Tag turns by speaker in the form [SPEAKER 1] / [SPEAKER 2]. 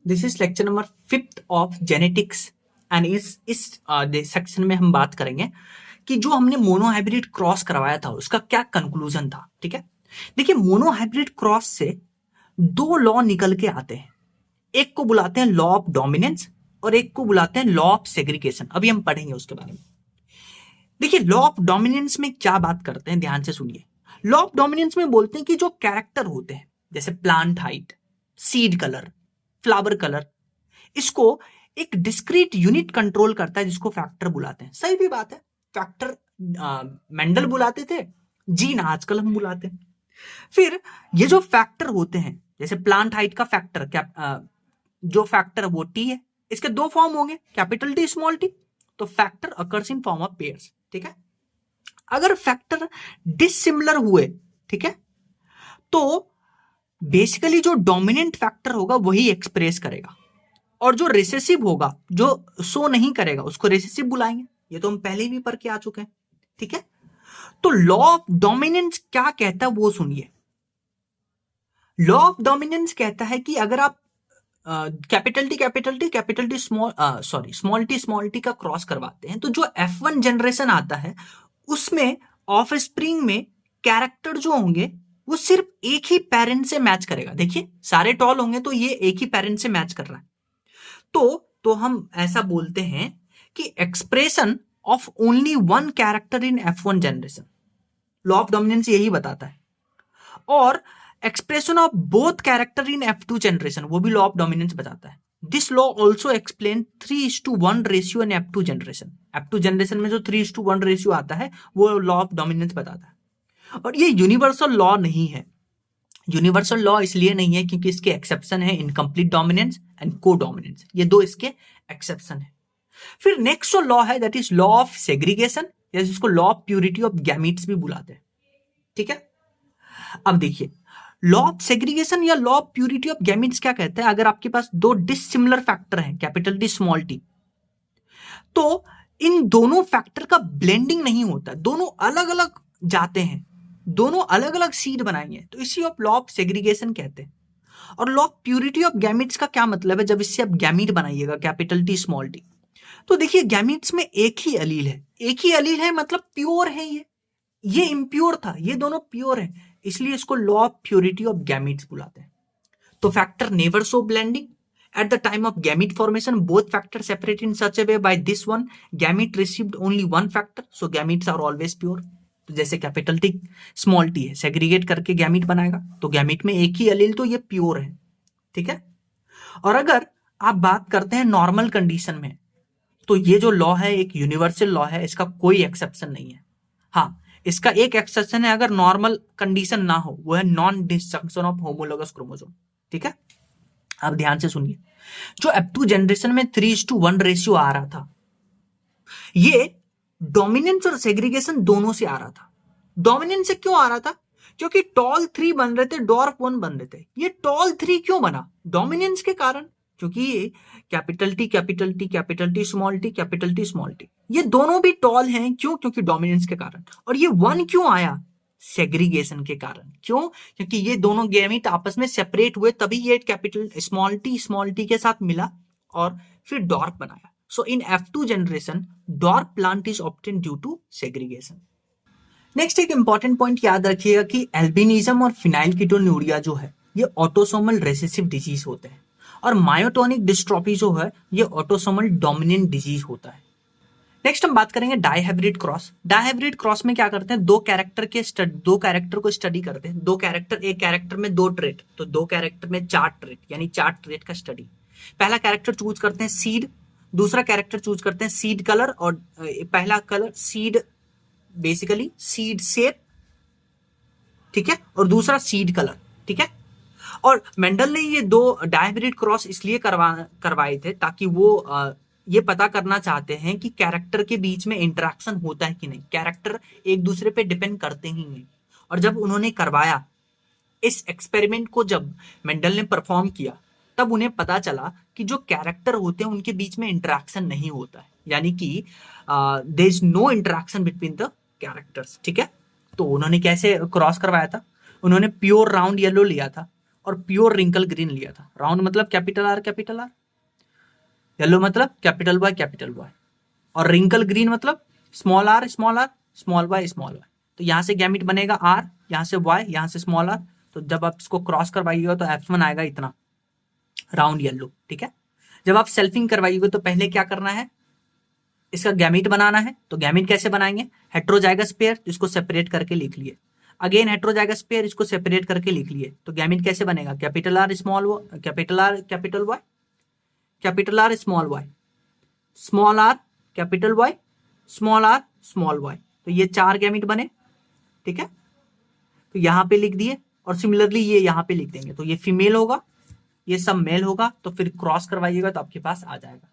[SPEAKER 1] This is lecture number 5 of genetics and इस section में हम बात करेंगे कि जो हमने मोनोहाइब्रिड क्रॉस करवाया था उसका क्या कंक्लूजन था। ठीक है, देखिए मोनोहाइब्रिड क्रॉस से दो लॉ निकल के आते हैं, एक को बुलाते हैं लॉ ऑफ डोमिनेंस और एक को बुलाते हैं लॉ ऑफ सेग्रीगेशन। अभी हम पढ़ेंगे उसके बारे में। देखिए लॉ ऑफ डोमिनेंस में क्या बात करते हैं, ध्यान से सुनिए। लॉ ऑफ डोमिनेंस में बोलते हैं कि जो कैरेक्टर होते हैं जैसे plant height, seed colour, flower colour, इसको एक डिस्क्रीट यूनिट कंट्रोल करता है जिसको फैक्टर बुलाते हैं। सही भी बात है, फैक्टर मेंडल बुलाते थे, जीन आजकल हम बुलाते हैं। फिर ये जो फैक्टर होते हैं जैसे प्लांट हाइट का फैक्टर क्या, जो फैक्टर वो टी है, इसके दो फॉर्म होंगे, कैपिटल टी स्मॉल टी। तो factor occurs in form of pairs. ठीक है, अगर फैक्टर डिसिमिलर हुए, ठीक है, तो बेसिकली जो डोमिनेंट फैक्टर होगा वही एक्सप्रेस करेगा और जो रिसेसिव होगा, जो शो नहीं करेगा, उसको रिसेसिव बुलाएंगे। ये तो हम पहले भी पढ़ के आ चुके हैं। ठीक है, तो लॉ ऑफ डोमिनेंस क्या कहता है वो सुनिए। लॉ ऑफ डोमिनेंस कहता है कि अगर आप कैपिटल टी स्मॉल टी का क्रॉस करवाते हैं तो जो F1 जनरेशन आता है उसमें ऑफ स्प्रिंग में कैरेक्टर जो होंगे वो सिर्फ एक ही पेरेंट से मैच करेगा। देखिए सारे टॉल होंगे तो ये एक ही पेरेंट से मैच कर रहा है, तो हम ऐसा बोलते हैं कि expression of only one character in F1 generation, law of dominance यही बताता है। और expression of both character in F2 generation, वो भी लॉ ऑफ डोमिनेंस बताता है। This law also explain 3:1 ratio in F2 generation. F2 generation में जो 3:1 रेशियो आता है वो लॉ ऑफ डोमिनेंस बताता है। और ये यूनिवर्सल लॉ नहीं है। यूनिवर्सल लॉ इसलिए नहीं है क्योंकि इसके एक्सेप्शन है इनकम्प्लीट डोमिनेंस एंड को डोमिनेंस, ये दो इसके एक्सेप्शन है। फिर नेक्स्ट जो लॉ है that is law of segregation, या जिसको law of purity of gametes भी बुलाते हैं। ठीक है, अब देखिए लॉ ऑफ सेग्रीगेशन या law of purity of gametes क्या कहता है, अगर आपके पास दो डिसिमिलर फैक्टर हैं कैपिटल टी स्मॉल टी, तो इन दोनों फैक्टर का ब्लेंडिंग नहीं होता, दोनों अलग अलग जाते हैं, दोनों अलग अलग सीड बनाएंगे, तो इसी ऑफ लॉ ऑफ सेग्रीगेशन कहते हैं। और law of purity of gametes का क्या मतलब है, जब इससे आप गैमीट बनाइएगा कैपिटल टी स्मॉल टी, तो देखिए गैमीट्स में एक ही अलील है, एक ही अलील है मतलब प्योर है, ये इम्प्योर था, ये दोनों प्योर है, इसलिए इसको law of purity of gametes बुलाते हैं। तो factor never show blending at the time of gamete formation, both factor separate in such a way by this one gamete received only one factor, so gametes are always pure. तो जैसे capital T small T है, segregate करके gamete बनाएगा तो gamete में एक ही अलील, तो ये प्योर है। ठीक है, और अगर आप बात करते हैं नॉर्मल कंडीशन में, तो ये जो लॉ है एक यूनिवर्सल लॉ है, इसका कोई एक्सेप्शन नहीं है। हाँ, इसका एक एक्सेप्शन है अगर नॉर्मल कंडीशन ना हो, वो है non disjunction of homologous chromosome. ठीक है, अब ध्यान से सुनिए, जो F2 जनरेशन में 3:1 रेशियो आ रहा था, ये डोमिनेंस और सेग्रीगेशन दोनों से आ रहा था। डोमिनेंस से क्यों आ रहा था, क्योंकि टॉल 3 बन रहे थे, डॉर्फ 1 बन रहे थे। ये टॉल 3 क्यों बना, डोमिनेंस के कारण, क्योंकि ये कैपिटल टी स्मॉल टी, ये दोनों भी टॉल हैं। क्यों, क्योंकि डोमिनेंस के कारण। और ये 1 क्यों आया, सेग्रीगेशन के कारण। क्यों, क्योंकि ये दोनों गैमीट आपस में सेपरेट हुए, तभी ये कैपिटल स्मॉल टी के साथ मिला और फिर डॉर्फ बनाया। So in F2 generation dwarf plant is obtain due to segregation. Next एक इंपॉर्टेंट पॉइंट याद रखिएगा कि एल्बिनिज्म और फिनाइलकीटोन्यूरिया जो है ये ऑटोसोमल रिसेसिव डिजीज होते हैं, और मायोटोनिक डिस्ट्रॉफी जो है ये ऑटोसोमल डोमिनेंट डिजीज होता है। नेक्स्ट हम बात करेंगे डायहाइब्रिड क्रॉस। डायहाइब्रिड क्रॉस में क्या करते हैं, दो कैरेक्टर को स्टडी करते हैं। दो कैरेक्टर, एक कैरेक्टर में 2 ट्रेट, तो 2 कैरेक्टर में 4 ट्रेट, यानी 4 ट्रेट का स्टडी। पहला कैरेक्टर चूज करते हैं सीड, दूसरा कैरेक्टर चूज करते हैं सीड कलर, और पहला colour seed basically seed shape, ठीक है, और दूसरा सीड कलर। ठीक है, और मेंडल ने ये दो डायहाइब्रिड क्रॉस इसलिए करवाए थे ताकि वो ये पता करना चाहते हैं कि कैरेक्टर के बीच में इंटरेक्शन होता है कि नहीं, कैरेक्टर एक दूसरे पे डिपेंड करते ही नहीं। और जब उन्होंने करवाया इस एक्सपेरिमेंट को, जब मेंडल ने परफॉर्म किया, तब उन्हें पता चला कि जो कैरेक्टर होते हैं उनके बीच में इंटरेक्शन नहीं होता है, यानी कि there is no interaction between the characters. ठीक है, तो उन्होंने कैसे क्रॉस करवाया था, उन्होंने प्योर राउंड येलो लिया था और प्योर रिंकल ग्रीन लिया था। राउंड मतलब कैपिटल आर, येलो मतलब कैपिटल वाई, और रिंकल ग्रीन मतलब स्मॉल आर, स्मॉल वाई। तो यहां से गैमिट बनेगा आर, यहां से वाई, यहां से स्मॉल आर। तो जब आप इसको क्रॉस करवाइएगा तो F1 आएगा इतना राउंड येलो, ठीक है। जब आप सेल्फिंग करवाइएगा तो पहले क्या करना है, इसका गैमिट बनाना है। तो गैमिट कैसे बनाएंगे, हेट्रोजाइगस पेयर, इसको सेपरेट करके लिख लिए। अगेन हेट्रोजाइगस पेयर, इसको सेपरेट करके लिख लिए। तो गैमिट कैसे बनेगा, capital R capital R capital Y, capital R small Y, small R capital Y, small R small Y. तो ये 4 गैमिट बने, ठीक है। तो यहां पे लिख दिए, और सिमिलरली ये यहां पे लिख देंगे। तो ये फीमेल होगा, ये सब मेल होगा। तो फिर क्रॉस करवाइएगा तो आपके पास आ जाएगा।